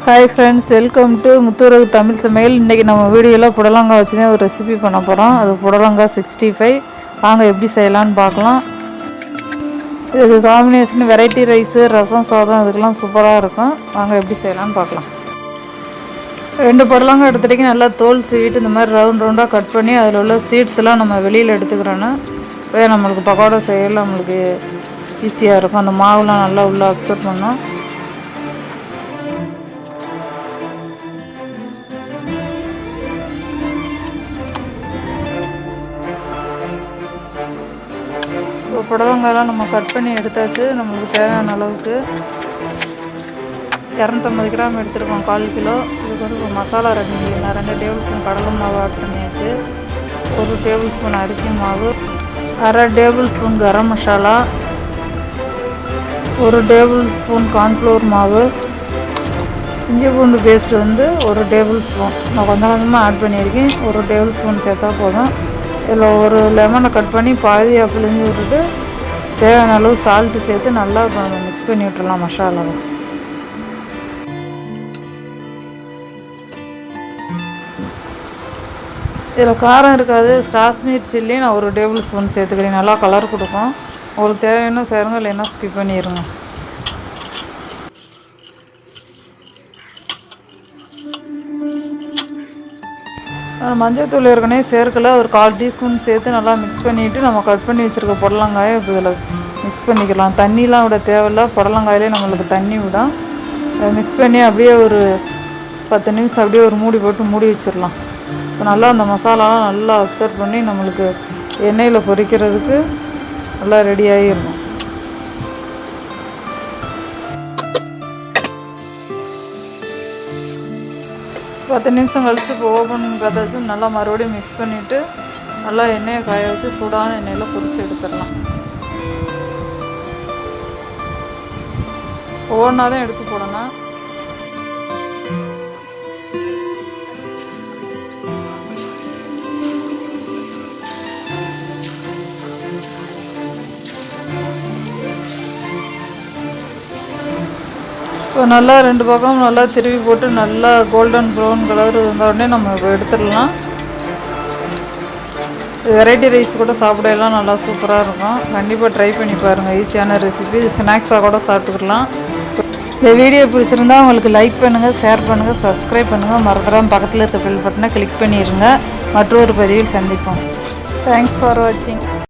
Hi friends, welcome to Muthuragu Tamil சமையல். இன்றைக்கி நம்ம வீடியோவில் புடலங்காய் வச்சு தான் ஒரு ரெசிபி பண்ண போகிறோம். அது புடலங்காய் 65. வாங்க எப்படி செய்யலான்னு பார்க்கலாம். இதுக்கு காம்பினேஷன் வெரைட்டி ரைஸு, ரசம் சாதம் இதுக்கெல்லாம் சூப்பராக இருக்கும். வாங்க எப்படி செய்யலான்னு பார்க்கலாம். 2 புடலங்காய் எடுத்துகிட்டு நல்லா தோல் சீவிட்டு இந்த மாதிரி ரவுண்டாக கட் பண்ணி அதில் உள்ள சீட்ஸ்லாம் நம்ம வெளியில் எடுத்துக்கிறோன்னா நம்மளுக்கு பக்கோடா செய்யல நம்மளுக்கு ஈஸியாக இருக்கும். அந்த மாவுலாம் நல்லா உள்ளே அப்சர்வ் பண்ணோம். இப்போ புடலங்காயெல்லாம் நம்ம கட் பண்ணி எடுத்தாச்சு. நம்மளுக்கு தேவையான அளவுக்கு 250 கிராம் எடுத்துருக்கோம், 1/4 கிலோ. இதுக்கு வந்து இப்போ மசாலா ரெடி பண்ணிக்கலாம். 2 டேபிள் ஸ்பூன் கடலை மாவு ஆட் பண்ணியாச்சு. 1 டேபிள் ஸ்பூன் அரிசி மாவு, 1/2 table spoon garam masala, 1 table spoon cornflour மாவு, இஞ்சி பூண்டு பேஸ்ட்டு வந்து 1 டேபிள் ஸ்பூன். நான் கொஞ்சமாக ஆட் பண்ணியிருக்கேன். 1 டேபிள் ஸ்பூன் சேர்த்தா போதும். இதில் ஒரு லெமனை கட் பண்ணி பாதியாக பிழிஞ்சு விட்டுட்டு தேவையான அளவு சால்ட்டு சேர்த்து நல்லா மிக்ஸ் பண்ணி விட்டுடலாம் மசாலாவை. இதில் காரம் இருக்காது. காஷ்மீர் சில்லி நான் 1 டேபிள் ஸ்பூன் சேர்த்துக்கிறேன். நல்லா கலர் கொடுக்கும். உங்களுக்கு தேவையான சேருங்க, இல்லைன்னா ஸ்கிப் பண்ணிடுங்க. மஞ்சள் ஏற்கனவே சேர்க்கலை. ஒரு 1/4 டீஸ்பூன் சேர்த்து நல்லா மிக்ஸ் பண்ணிவிட்டு நம்ம கட் பண்ணி வச்சுருக்க புடலங்காயை இப்போ இதில் மிக்ஸ் பண்ணிக்கலாம். தண்ணிலாம் விட தேவையில்லை. புடலங்காயிலே நம்மளுக்கு தண்ணி விடும். அதை மிக்ஸ் பண்ணி அப்படியே ஒரு 10 நிமிஷம் அப்படியே ஒரு மூடி போட்டு மூடி வச்சிடலாம். இப்போ நல்லா அந்த மசாலாலாம் நல்லா அப்சர்வ் பண்ணி நம்மளுக்கு எண்ணெயில் பொரிக்கிறதுக்கு நல்லா ரெடி ஆகிடணும். 10 நிமிஷம் கழித்து இப்போ ஓப்பன் பண்ணி பார்த்தாச்சு. நல்லா மறுபடியும் மிக்ஸ் பண்ணிவிட்டு நல்லா எண்ணெயை காய வச்சு சூடான எண்ணெயில் பொரித்து எடுத்துடலாம். ஒவ்வொன்றா தான் எடுத்து போடணும். இப்போ நல்லா 2 பக்கம் நல்லா திருவி போட்டு நல்லா கோல்டன் ப்ரௌன் கலர் இருந்த உடனே நம்ம இப்போ எடுத்துடலாம். வெரைட்டி ரைஸ் கூட சாப்பிடலாம், நல்லா சூப்பராக இருக்கும். கண்டிப்பாக ட்ரை பண்ணி பாருங்கள். ஈஸியான ரெசிபி. ஸ்நாக்ஸாக கூட சாப்பிட்டுக்கலாம். இந்த வீடியோ பிடிச்சிருந்தா உங்களுக்கு லைக் பண்ணுங்கள், ஷேர் பண்ணுங்கள், சப்ஸ்கிரைப் பண்ணுங்கள். மறந்துடாமல் பக்கத்தில் இருக்க பெல் பட்டனை கிளிக் பண்ணிடுங்க. மற்றொரு பதிவில் சந்திப்போம். தேங்க்ஸ் ஃபார் வாட்சிங்.